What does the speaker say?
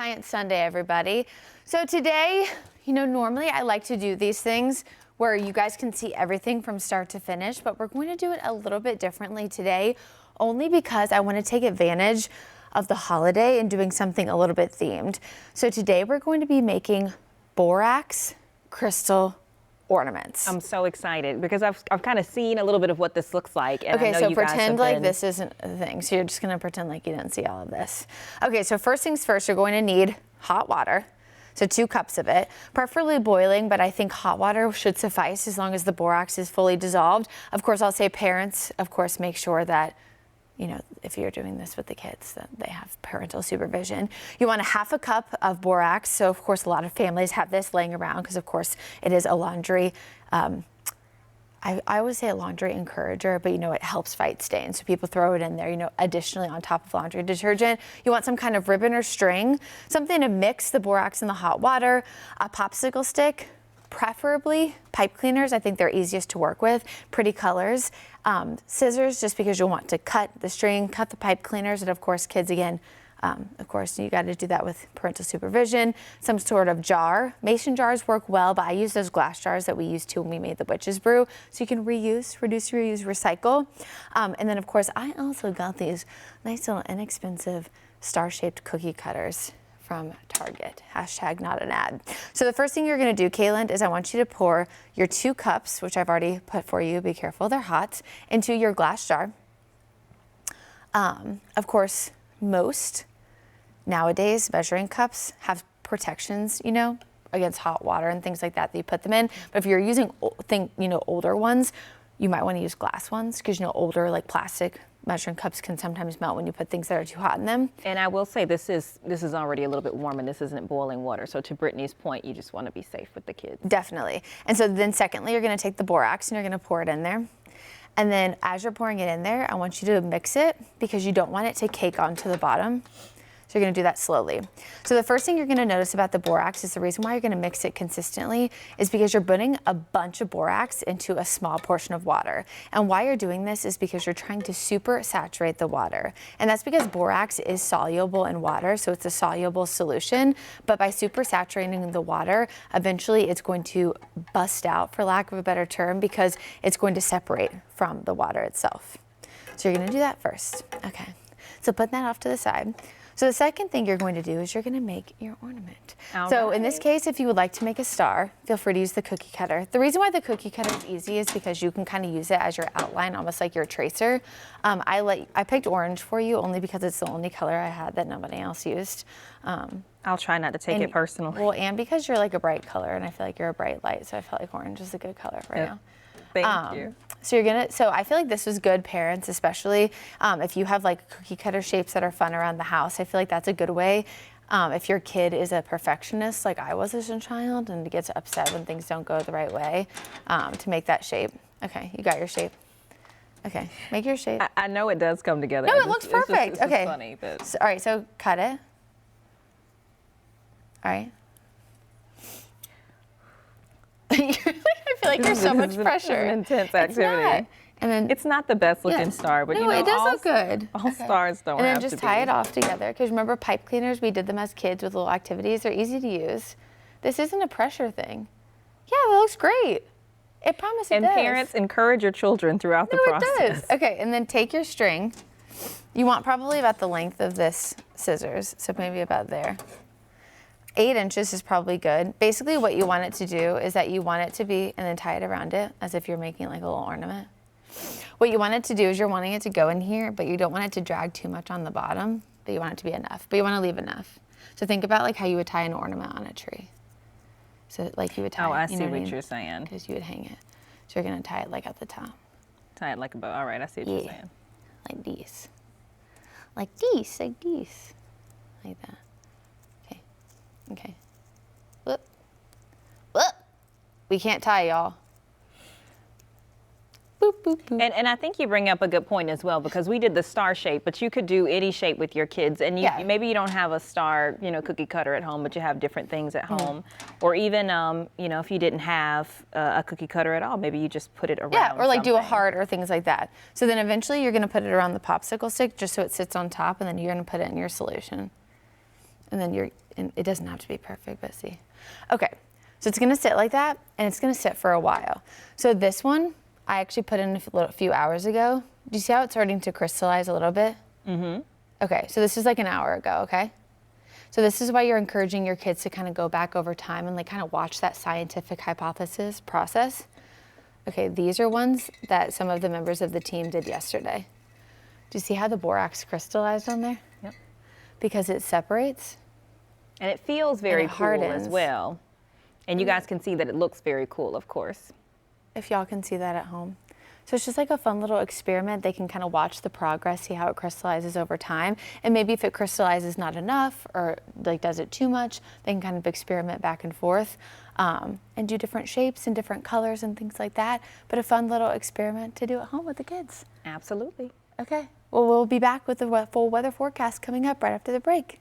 Science Sunday, everybody. So today, normally I like to do these things where you guys can see everything from start to finish, but we're going to do it a little bit differently today, only because I want to take advantage of the holiday and doing something a little bit themed. So today we're going to be making borax crystal ornaments. I'm so excited because I've kind of seen a little bit of what this looks like. And okay, I know so you guys pretend have like been... this isn't a thing. So you're just gonna pretend like you didn't see all of this. Okay, so first things first, you're going to need hot water. So 2 cups of it, preferably boiling, but I think hot water should suffice as long as the borax is fully dissolved. Of course, I'll say parents, of course, make sure that if you're doing this with the kids, that they have parental supervision. You want a 1/2 cup of borax. So of course, a lot of families have this laying around because of course it is a laundry, I always say a laundry encourager, but it helps fight stains. So people throw it in there, additionally on top of laundry detergent. You want some kind of ribbon or string, something to mix the borax in the hot water, a popsicle stick, preferably pipe cleaners. I think they're easiest to work with, pretty colors, scissors, just because you'll want to cut the string, cut the pipe cleaners, and of course kids again, of course you got to do that with parental supervision, some sort of jar. Mason jars work well, but I use those glass jars that we used to when we made the witch's brew, so you can reuse, reduce, reuse, recycle. And then of course I also got these nice little inexpensive star-shaped cookie cutters from Target. Hashtag not an ad. So the first thing you're gonna do, Kaylin, is I want you to pour your 2 cups, which I've already put for you, be careful, they're hot, into your glass jar. Of course, most nowadays measuring cups have protections, against hot water and things like that you put them in. But if you're using older ones, you might want to use glass ones because older like plastic measuring cups can sometimes melt when you put things that are too hot in them. And I will say this is already a little bit warm and this isn't boiling water. So to Brittany's point, you just want to be safe with the kids. Definitely. And so then secondly, you're going to take the borax and you're going to pour it in there. And then as you're pouring it in there, I want you to mix it because you don't want it to cake onto the bottom. So you're gonna do that slowly. So the first thing you're gonna notice about the borax is the reason why you're gonna mix it consistently is because you're putting a bunch of borax into a small portion of water. And why you're doing this is because you're trying to super saturate the water. And that's because borax is soluble in water, so it's a soluble solution. But by super saturating the water, eventually it's going to bust out, for lack of a better term, because it's going to separate from the water itself. So you're gonna do that first. Okay, so put that off to the side. So the second thing you're going to do is you're going to make your ornament. So in this case, if you would like to make a star, feel free to use the cookie cutter. The reason why the cookie cutter is easy is because you can kind of use it as your outline, almost like your tracer. I picked orange for you only because it's the only color I had that nobody else used. I'll try not to take it personally. Well, and because you're like a bright color, and I feel like you're a bright light, so I felt like orange is a good color right now. Thank you. So I feel like this was good, parents, especially if you have like cookie cutter shapes that are fun around the house. I feel like that's a good way. If your kid is a perfectionist, like I was as a child, and gets upset when things don't go the right way, to make that shape. Okay, you got your shape. Okay, make your shape. I know it does come together. No, it looks perfect. It's okay. Funny, but... all right, so cut it. All right. I feel like there's so much pressure. It's an intense activity. And then it's not the best looking star, but it does look good. All stars don't have to be. And then just tie it off together, because remember pipe cleaners, we did them as kids with little activities. They're easy to use. This isn't a pressure thing. Yeah, it looks great. It promises it does. And parents, encourage your children throughout the process. It does. Okay, and then take your string. You want probably about the length of this scissors, so maybe about there. 8 inches is probably good. Basically what you want it to do is that you want it to be, and then tie it around it as if you're making like a little ornament. What you want it to do is you're wanting it to go in here, but you don't want it to drag too much on the bottom, but you want it to be enough, but you want to leave enough. So think about like how you would tie an ornament on a tree. So like you would tie I see what you're saying. Because you would hang it. So you're going to tie it like at the top. Tie it like a bow. All right, I see what you're saying. Like these. Like these, like these. Like that. Okay. Whoop. Whoop. We can't tie, y'all. Boop, boop, boop. And I think you bring up a good point as well, because we did the star shape, but you could do any shape with your kids. And maybe you don't have a star, cookie cutter at home, but you have different things at home. Or even, if you didn't have a cookie cutter at all, maybe you just put it around. Yeah, or like do a heart or things like that. So then eventually you're going to put it around the popsicle stick just so it sits on top, and then you're going to put it in your solution. And then and it doesn't have to be perfect, but see. Okay, so it's gonna sit like that, and it's gonna sit for a while. So this one, I actually put in a few hours ago. Do you see how it's starting to crystallize a little bit? Mm-hmm. Okay, so this is like an hour ago, okay? So this is why you're encouraging your kids to kind of go back over time and like kind of watch that scientific hypothesis process. Okay, these are ones that some of the members of the team did yesterday. Do you see how the borax crystallized on there? Yep. Because it separates. And it feels very cool hardens as well. And you guys can see that it looks very cool, of course. If y'all can see that at home. So it's just like a fun little experiment. They can kind of watch the progress, see how it crystallizes over time. And maybe if it crystallizes not enough or like does it too much, they can kind of experiment back and forth and do different shapes and different colors and things like that. But a fun little experiment to do at home with the kids. Absolutely. Okay. Well, we'll be back with the full weather forecast coming up right after the break.